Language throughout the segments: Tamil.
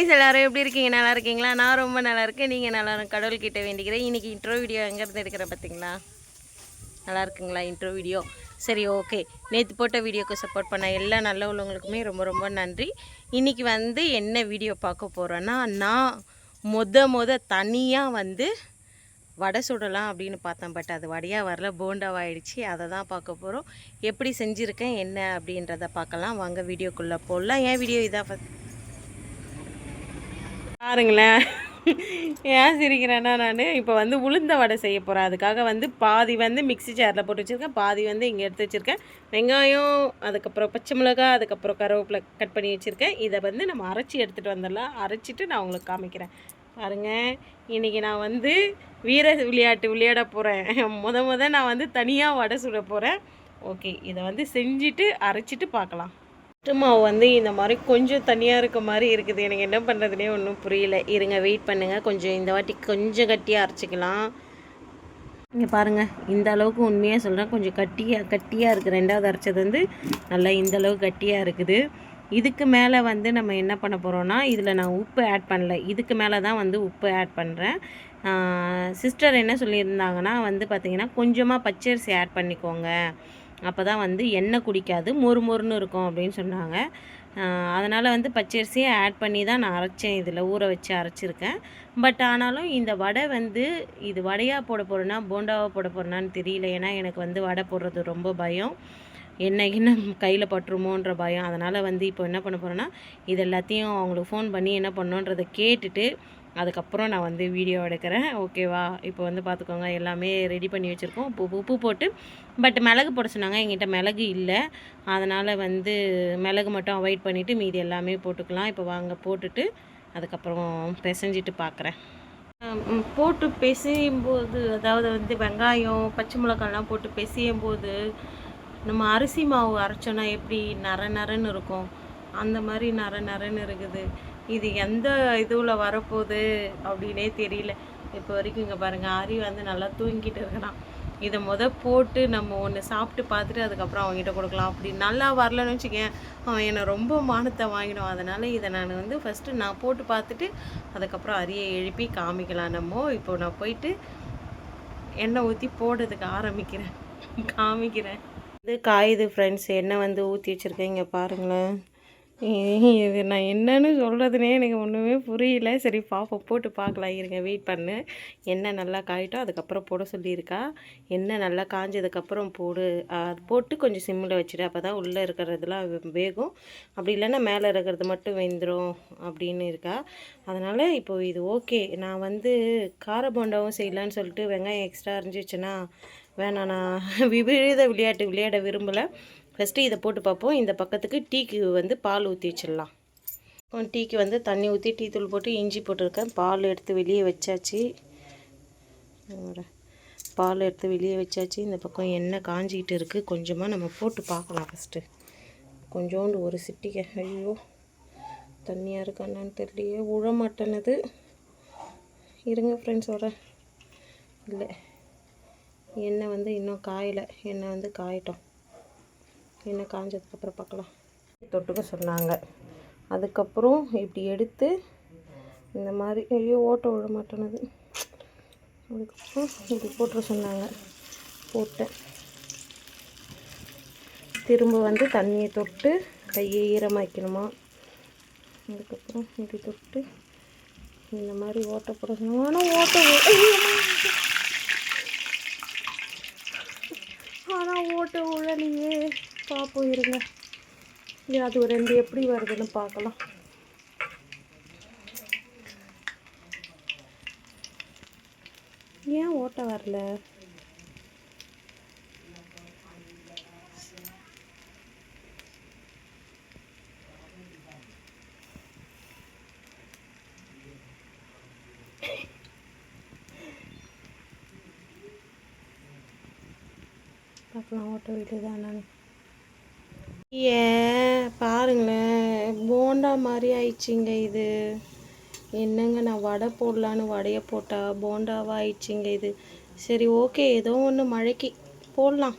கைஸ் எல்லாரும் எப்படி இருக்கீங்க? நல்லா இருக்கீங்களா? நான் ரொம்ப நல்லா இருக்கேன். நீங்கள் நல்லா கடவுள்கிட்ட வேண்டிக்கிறேன். இன்றைக்கி இன்ட்ரோ வீடியோ எங்கேருந்து எடுக்கிறேன் பார்த்தீங்களா? நல்லா இருக்குங்களா இன்ட்ரோ வீடியோ? சரி, ஓகே. நேற்று போட்ட வீடியோக்கு சப்போர்ட் பண்ண எல்லா நல்ல உள்ளவங்களுக்குமே ரொம்ப ரொம்ப நன்றி. இன்றைக்கி வந்து என்ன வீடியோ பார்க்க போகிறேன்னா, நான் தனியாக வடை சுடலாம் அப்படின்னு பார்த்தேன். பட் அது வடையாக வரல, போண்டாவாயிடுச்சு. அதை தான் பார்க்க போகிறோம். எப்படி செஞ்சுருக்கேன் என்ன அப்படின்றத பார்க்கலாம். வாங்க வீடியோக்குள்ளே போடலாம். ஏன் வீடியோ இதாக பாருங்களேன். ஏன் சிரிக்கிறேன்னா, நான் இப்போ உளுந்த வடை செய்ய போகிறேன். அதுக்காக பாதி மிக்ஸி ஜாரில் போட்டு வச்சுருக்கேன், பாதி இங்கே எடுத்து வச்சுருக்கேன். வெங்காயம், அதுக்கப்புறம் பச்சை மிளகாய், அதுக்கப்புறம் கருவேப்பிலை கட் பண்ணி வச்சுருக்கேன். இதை நம்ம அரைச்சி எடுத்துகிட்டு வந்துடலாம். அரைச்சிட்டு நான் உங்களுக்கு காமிக்கிறேன். பாருங்கள், இன்றைக்கி நான் வீர விளையாட்டு விளையாட போகிறேன். நான் தனியாக வடை சுட போகிறேன். ஓகே, இதை செஞ்சுட்டு அரைச்சிட்டு பார்க்கலாம். மாவு இந்த மாதிரி கொஞ்சம் தனியாக இருக்க மாதிரி இருக்குது. எனக்கு என்ன பண்ணுறதுனே ஒன்றும் புரியல. இருங்க, வெயிட் பண்ணுங்கள். கொஞ்சம் இந்த வாட்டி கொஞ்சம் கட்டியாக அரைச்சிக்கலாம். இங்கே பாருங்கள், இந்த அளவுக்கு உண்மையாக சொல்கிறேன், கொஞ்சம் கட்டியாக இருக்குது. ரெண்டாவது அரைச்சது நல்லா இந்த அளவுக்கு கட்டியாக இருக்குது. இதுக்கு மேலே நம்ம என்ன பண்ண போகிறோன்னா, இதில் நான் உப்பு ஆட் பண்ணல. இதுக்கு மேலே தான் உப்பு ஆட் பண்ணுறேன். சிஸ்டர் என்ன சொல்லியிருந்தாங்கன்னா பார்த்திங்கன்னா, கொஞ்சமாக பச்சரிசி ஆட் பண்ணிக்கோங்க, அப்போ தான் எண்ணெய் குடிக்காது, மொறுன்னு இருக்கும் அப்படின்னு சொன்னாங்க. அதனால் பச்சரிசியை ஆட் பண்ணி தான் நான் அரைச்சேன். இதில் ஊற வச்சு அரைச்சிருக்கேன். பட் ஆனாலும் இந்த வடை இது வடையாக போட போகிறேன்னா போண்டாவாக போட போகிறேன்னான்னு தெரியல. ஏன்னா எனக்கு வடை போடுறது ரொம்ப பயம். என்ன கையில் பட்டுருமோன்ற பயம். அதனால் இப்போ என்ன பண்ண போகிறேன்னா, இது எல்லாத்தையும் அவங்களுக்கு ஃபோன் பண்ணி என்ன பண்ணோன்றதை கேட்டுட்டு அதுக்கப்புறம் நான் வீடியோ எடுக்கிறேன். ஓகேவா? இப்போ பார்த்துக்கோங்க, எல்லாமே ரெடி பண்ணி வச்சுருக்கோம். உப்பு போட்டு, பட் மிளகு போட சொன்னாங்க. எங்கிட்ட மிளகு இல்லை. அதனால் மிளகு மட்டும் அவாய்ட் பண்ணிவிட்டு மீதி எல்லாமே போட்டுக்கலாம். இப்போ வாங்க போட்டுட்டு அதுக்கப்புறம் பிசைஞ்சிட்டு பார்க்குறேன். போட்டு பிசையும்போது, அதாவது வெங்காயம் பச்சை மிளகாலாம் போட்டு பிசையும்போது நம்ம அரிசி மாவு அரைச்சோன்னா எப்படி நரன்னு இருக்கும், அந்த மாதிரி நரன்னு இருக்குது. இது எந்த இதுவில் வரப்போகுது அப்படின்னே தெரியல இப்போ வரைக்கும். இங்கே பாருங்கள், ஆரி நல்லா தூங்கிட்டு இருக்கிறான். இதை போட்டு நம்ம ஒன்று சாப்பிட்டு பார்த்துட்டு அதுக்கப்புறம் அவங்ககிட்ட கொடுக்கலாம். அப்படி நல்லா வரலன்னு வச்சுக்கேன், அவன் என்னை ரொம்ப மானத்தை வாங்கிடும். அதனால் இதை நான் ஃபஸ்ட்டு நான் போட்டு பார்த்துட்டு அதுக்கப்புறம் அரியை எழுப்பி காமிக்கலாம். இப்போ நான் போயிட்டு எண்ணெய் ஊற்றி போடுறதுக்கு ஆரம்பிக்கிறேன், காமிக்கிறேன். காயுது ஃப்ரெண்ட்ஸ், எண்ணெய் ஊற்றி வச்சுருக்கேன். இங்கே பாருங்களேன். இது நான் என்னன்னு சொல்கிறதுனே எனக்கு ஒன்றுமே புரியல. சரி பாப்போம், போட்டு பார்க்கலாம். இருங்க, வெயிட் பண்ணு. எண்ணெய் நல்லா காயிட்டோம், அதுக்கப்புறம் போட சொல்லியிருக்கா. எண்ணெய் நல்லா காஞ்சதுக்கப்புறம் போடு. அது போட்டு கொஞ்சம் சிம்மில் வச்சுடு, அப்போ தான் உள்ளே இருக்கிறதுலாம் வேகும். அப்படி இல்லைன்னா மேலே இருக்கிறது மட்டும் வெந்துடும் அப்படின்னு இருக்கா. அதனால் இப்போது இது ஓகே. நான் கார போண்டாவும் செய்யலான்னு சொல்லிட்டு வெங்காயம் எக்ஸ்ட்ரா இருந்துச்சுன்னா வேணாம், நான் விபரீத விளையாட்டு விளையாட விரும்பலை. ஃபஸ்ட்டு இதை போட்டு பார்ப்போம். இந்த பக்கத்துக்கு டீக்கு பால் ஊற்றி வச்சிடலாம். டீக்கு தண்ணி ஊற்றி டீ தூள் போட்டு இஞ்சி போட்டிருக்கேன். பால் எடுத்து வெளியே வச்சாச்சு. பால் எடுத்து வெளியே வச்சாச்சு. இந்த பக்கம் எண்ணெய் காஞ்சிக்கிட்டு இருக்குது. கொஞ்சமாக நம்ம போட்டு பார்க்கலாம். ஃபஸ்ட்டு கொஞ்சோண்டு ஒரு சிட்டிகை. ஐயோ, தண்ணியாக இருக்கான்னு தெரியலையே, உழ மாட்டேனது. இருங்க ஃப்ரெண்ட்ஸ், வரேன். இல்லை, எண்ணெய் இன்னும் காயலை. எண்ணெய் காயட்டும். எண்ணெய் காஞ்சதுக்கப்புறம் பார்க்கலாம். தொட்டுக்க சொன்னாங்க. அதுக்கப்புறம் இப்படி எடுத்து இந்த மாதிரி, ஐயோ ஓட்ட விழ மாட்டேனது. அதுக்கப்புறம் இப்படி போட்டுற சொன்னாங்க. போட்டேன். திரும்ப தண்ணியை தொட்டு கையை ஈரமாக்கணுமா. அதுக்கப்புறம் இப்படி தொட்டு இந்த மாதிரி ஓட்ட போட சொன்னாங்க. ஆனால் ஓட்ட உழலையே. பார்ப்போம், இருங்க. அது ஒரு 2 எப்படி வருதுன்னு பார்க்கலாம். ஏன் ஓட்ட வரல? பார்க்கலாம், ஓட்ட விடுதான். நான் பாருங்களேன், போண்டா மாதிரி ஆயிடுச்சிங்க. இது என்னங்க, நான் வடை போடலான்னு வடையை போட்டால் போண்டாவாக ஆயிடுச்சிங்க இது. சரி, ஓகே, ஏதோ ஒன்று மழைக்கு போடலாம்,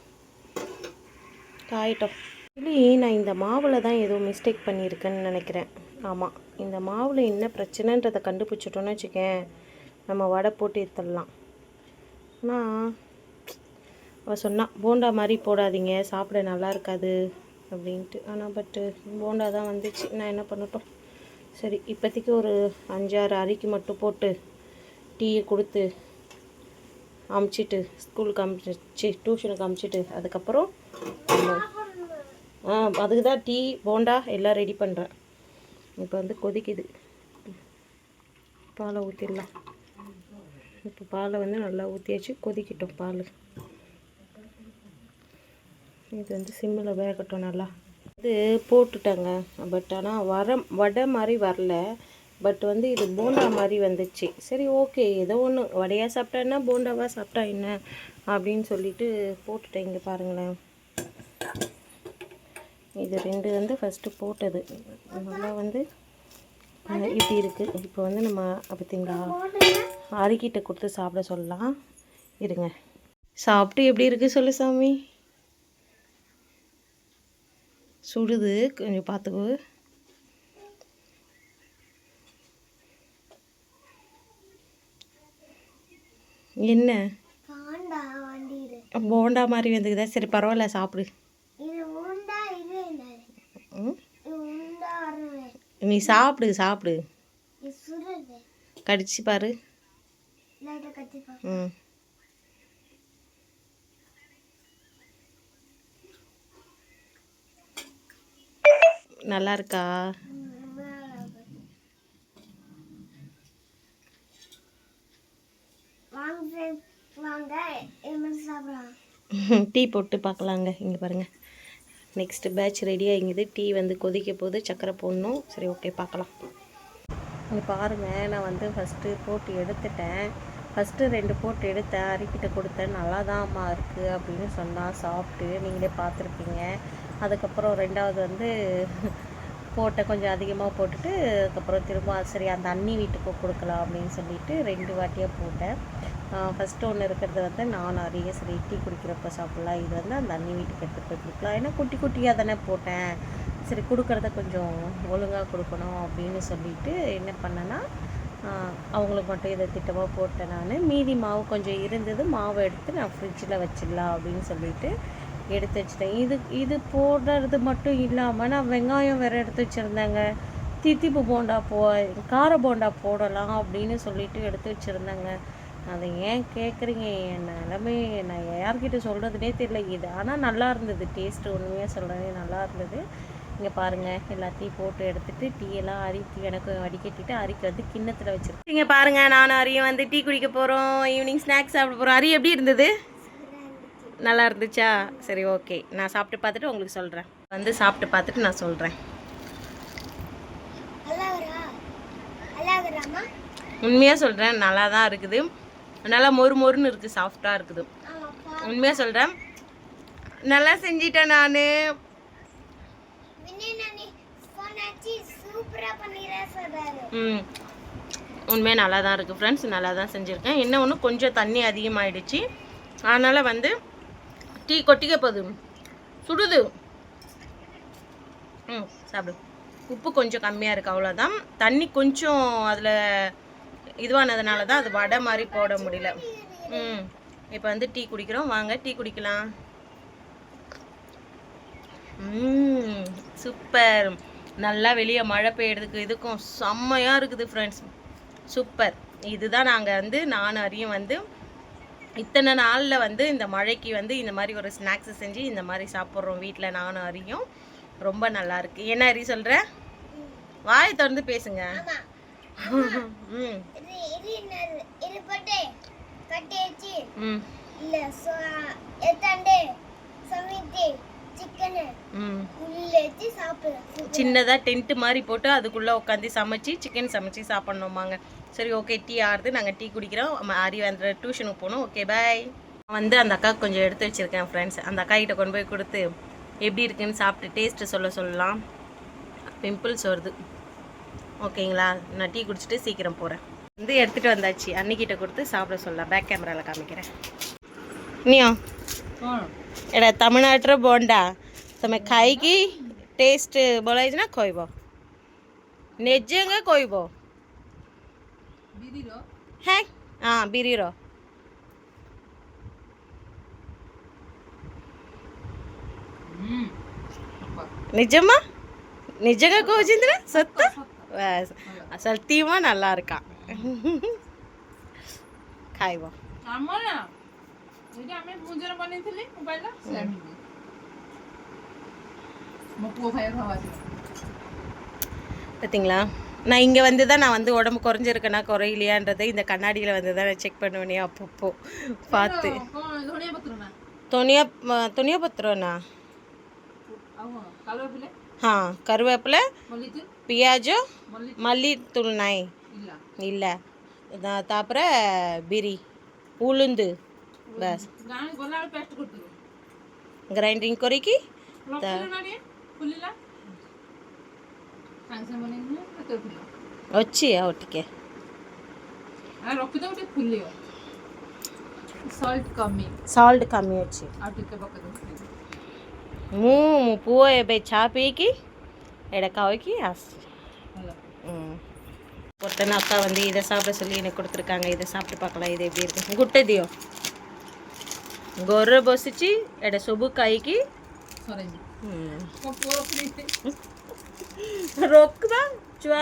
காயட்டும். இல்லை, நான் இந்த மாவில் தான் ஏதோ மிஸ்டேக் பண்ணியிருக்கேன்னு நினைக்கிறேன். ஆமாம், இந்த மாவில் என்ன பிரச்சனைன்றதை கண்டுபிடிச்சிட்டோன்னு வச்சுக்கேன், நம்ம வடை போட்டு எடுத்துடலாம். ஆனால் அவள் சொன்னான் போண்டா மாதிரி போடாதீங்க, சாப்பிட நல்லா இருக்காது அப்படின்ட்டு. ஆனால் பட்டு போண்டா தான் வந்துச்சு, நான் என்ன பண்ணட்டும். சரி, இப்போதைக்கு ஒரு 5-6 அரிக்கு மட்டும் போட்டு டீயை கொடுத்து அமுச்சிட்டு ஸ்கூலுக்கு அமுச்சிச்சு டியூஷனுக்கு அமுச்சிட்டு அதுக்கப்புறம் அதுக்கு தான் டீ போண்டா எல்லாம் ரெடி பண்ணுறேன். இப்போ வந்து கொதிக்குது, பாலை ஊற்றிடலாம். இப்போ பாலை வந்து நல்லா ஊற்றியாச்சு, கொதிக்கட்டும் பால். இது வந்து சிம்மில் வேகட்டும் நல்லா. இது போட்டுட்டாங்க, பட் ஆனால் வடை மாதிரி வரல, பட் வந்து இது போண்டா மாதிரி வந்துச்சு. சரி ஓகே, ஏதோ ஒன்று வடையாக சாப்பிட்டா என்ன போண்டாவாக சாப்பிட்டா என்ன அப்படின்னு சொல்லிட்டு போட்டுட்டேன். இங்கே பாருங்களேன், இது 2 வந்து ஃபஸ்ட்டு போட்டது நல்லா வந்து இப்படி இருக்குது. இப்போ வந்து நம்ம பார்த்தீங்களா அரிக்கிட்ட கொடுத்து சாப்பிட சொல்லலாம். இருங்க, சாப்பிட்டு எப்படி இருக்குது சொல்லு சாமி. சுடுது, கொஞ்சம் பார்த்துக்கோ. என்ன போண்டா மாதிரி வந்துக்குதா? சரி பரவாயில்ல, சாப்பிடு. நீ சாப்பிடு சாப்பிடு, கடிச்சு பாரு. நல்லா இருக்கா? டீ போட்டு பார்க்கலாங்க. இங்கே பாருங்கள், நெக்ஸ்ட்டு பேட்ச் ரெடி ஆகிங்குது. டீ வந்து கொதிக்க போது, சக்கரை போடணும். சரி ஓகே, பார்க்கலாம். இங்கே பாருங்கள், நான் வந்து ஃபஸ்ட்டு போட்டு எடுத்துட்டேன். ஃபஸ்ட்டு 2 போட்டு எடுத்தேன், அரிக்கிட்ட கொடுத்தேன். நல்லா தான் அம்மா இருக்குது அப்படின்னு சொன்னால் சாப்பிட்டு நீங்களே பார்த்துருப்பீங்க. அதுக்கப்புறம் 2வது வந்து போட்டேன், கொஞ்சம் அதிகமாக போட்டுட்டு அதுக்கப்புறம் திரும்ப சரி அந்த அண்ணி வீட்டுக்கு கொடுக்கலாம் அப்படின்னு சொல்லிட்டு 2 வாட்டியாக போட்டேன். ஃபஸ்ட்டு ஒன்று இருக்கிறது வந்து நான் நிறைய சரி டீ குடிக்கிறப்ப சாப்பிட்லாம், இது வந்து அந்த அண்ணி வீட்டுக்கு எடுத்துகிட்டு போய் கொடுக்கலாம். ஏன்னா குட்டி குட்டியாக தானே போட்டேன், சரி கொடுக்குறத கொஞ்சம் ஒழுங்காக கொடுக்கணும் அப்படின்னு சொல்லிட்டு என்ன பண்ணேன்னா அவங்களுக்கு மட்டும் இதை திட்டமாக போட்டேன். நான் மீதி மாவு கொஞ்சம் இருந்தது, மாவை எடுத்து நான் ஃப்ரிட்ஜில் வச்சிடலாம் அப்படின்னு சொல்லிட்டு எடுத்து வச்சிட்டேன். இது போடுறது மட்டும் இல்லாமல் நான் வெங்காயம் வேறு எடுத்து வச்சுருந்தேங்க. தித்திப்பு போண்டா கார போண்டா போடலாம் அப்படின்னு சொல்லிட்டு எடுத்து வச்சுருந்தேங்க. அதை ஏன் கேட்குறீங்க, என் நிலமே நான் யார்கிட்ட சொல்கிறதுனே தெரியல. இது ஆனால் நல்லா இருந்தது, டேஸ்ட்டு உண்மையாக சொல்கிறேன் நல்லா இருந்தது. இங்கே பாருங்கள், எல்லாத்தையும் போட்டு எடுத்துகிட்டு டீயெல்லாம் அரிக்கி எனக்கு வடிகட்டிட்டு அரிக்கி வந்து கிண்ணத்தில் வச்சுருக்கேன். இங்கே பாருங்கள், நானும் அரியும் வந்து டீ குடிக்க போகிறோம், ஈவினிங் ஸ்நாக்ஸ் சாப்பிட போகிறோம். அரி எப்படி இருந்தது? நல்லா இருந்துச்சா? சரி ஓகே, நான் சாப்பிட்டு பார்த்துட்டு உங்களுக்கு சொல்கிறேன். வந்து சாப்பிட்டு பார்த்துட்டு நான் சொல்கிறேன். உண்மையாக சொல்கிறேன், நல்லா தான் இருக்குது, நல்லா மொறு மொறுன்னு இருக்குது, சாஃப்டாக இருக்குது. உண்மையாக சொல்கிறேன், நல்லா செஞ்சிட்டேன் நான். உண்மையாக நல்லா தான் இருக்குது ஃப்ரெண்ட்ஸ், நல்லா தான் செஞ்சுருக்கேன். என்ன ஒன்று கொஞ்சம் தண்ணி அதிகமாகிடுச்சு, அதனால் வந்து டீ கொட்டிக்க போகுது, சுடுது. சாப்பிடு. உப்பு கொஞ்சம் கம்மியாக இருக்குது, அவ்வளோதான். தண்ணி கொஞ்சம் அதில் இதுவானதுனால தான் அது வடை மாதிரி போட முடியல. இப்போ வந்து டீ குடிக்கிறோம், வாங்க டீ குடிக்கலாம். சூப்பர், நல்லா வெளியே மழை பெய்யறதுக்கு இதுக்கும் செம்மையாக இருக்குது ஃப்ரெண்ட்ஸ், சூப்பர். இதுதான் நாங்கள் வந்து நானும் அரியும் வந்து இத்தனை நாளில் வந்து இந்த மழைக்கு வந்து இந்த மாதிரி ஒரு ஸ்நாக்ஸ் செஞ்சு இந்த மாதிரி சாப்பிட்றோம் வீட்டில், நானும் அரியும். ரொம்ப நல்லா இருக்கு. என்ன அரி சொல்கிற? வாயை திறந்து பேசுங்க. சின்னதாக டென்ட் மாதிரி போட்டு அதுக்குள்ளே உட்காந்து சமைச்சு சிக்கன் சமைச்சு சாப்பிட்ணுமாங்க. சரி ஓகே, டீ ஆறுது, நாங்கள் டீ குடிக்கிறோம். அரி வந்து டியூஷனுக்கு போகணும். Okay bye. வந்து அந்த அக்காவுக்கு கொஞ்சம் எடுத்து வச்சுருக்கேன் ஃப்ரெண்ட்ஸ், அந்த அக்கா கிட்ட கொண்டு போய் கொடுத்து எப்படி இருக்குன்னு சாப்பிட்டு டேஸ்ட்டு சொல்லலாம். பிம்பிள்ஸ் வருது ஓகேங்களா. நான் டீ குடிச்சிட்டு சீக்கிரம் போகிறேன். வந்து எடுத்துகிட்டு வந்தாச்சு, அன்னிக்கிட்ட கொடுத்து சாப்பிட சொல்லலாம். பேக் கேமராவில் காமிக்கிறேன். நீயா एड़ा तमिलनाडु बोंडा तमें खाई की टेस्ट बोला ना खोब ନିଜେଙ୍ଗେ କହିବ ହେ ହଁ ବିରିର நிஜமா நிஜங்க கோச்சிந்திரா சத்த சத்தியமா நல்லா இருக்கா ଖାଇବ பார்த்தீங்களா நான் இங்கே வந்து தான் நான் வந்து உடம்பு குறைஞ்சிருக்கேனா குறையிலையான்றதை இந்த கண்ணாடியில் வந்து தான் நான் செக் பண்ணுவேனே அப்பப்போ பார்த்து துணியா பத்திரம்ண்ணா हाँ करिवेपिले पियाज मल्ली तूल नाई ಇಲ್ಲ तापरे बिरी उलुंद बस ग्राइंडिंग करिकी अच्छी है ओटिके साल्ट कमी अच्छी ମୁଁ ପୁଅ ଏବେ ଚା ପିଇକି எடை காய்க்கு ஒருத்தனை அக்கா வந்து இதை சாப்பிட சொல்லி எனக்கு கொடுத்துருக்காங்க இதை சாப்பிட்டு பார்க்கலாம் இது எப்படி இருக்கு ଗୁଟେ ଦିଅ ଗୋର ବସିଛି ଏଇଟା ସବୁ ଖାଇକି ରୋକବା ଛୁଆ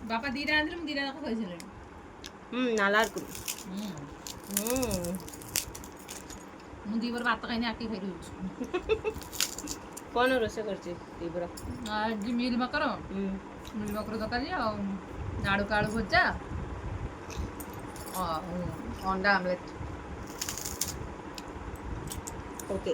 ବାପା ଦିଟା ଆଣିଥିଲେ ମୁଁ ଦିଟା ଯାକ ଖାଇଥିଲି நல்லா இருக்கும் ମୁଁ ଦି ବାର ଭାତ ଖାଇନି ଆଟି ଖାଇ ଦଉଛି କ'ଣ ରୋଷେଇ କରିଛି ଦିବର ଆଜି ମିଲ୍ ମକର ତରକାରୀ ଆଉ ନାଡ଼ୁ କାଳୁ ଭଜା ଅଣ୍ଡା ଆମଲେଟ୍ ଓକେ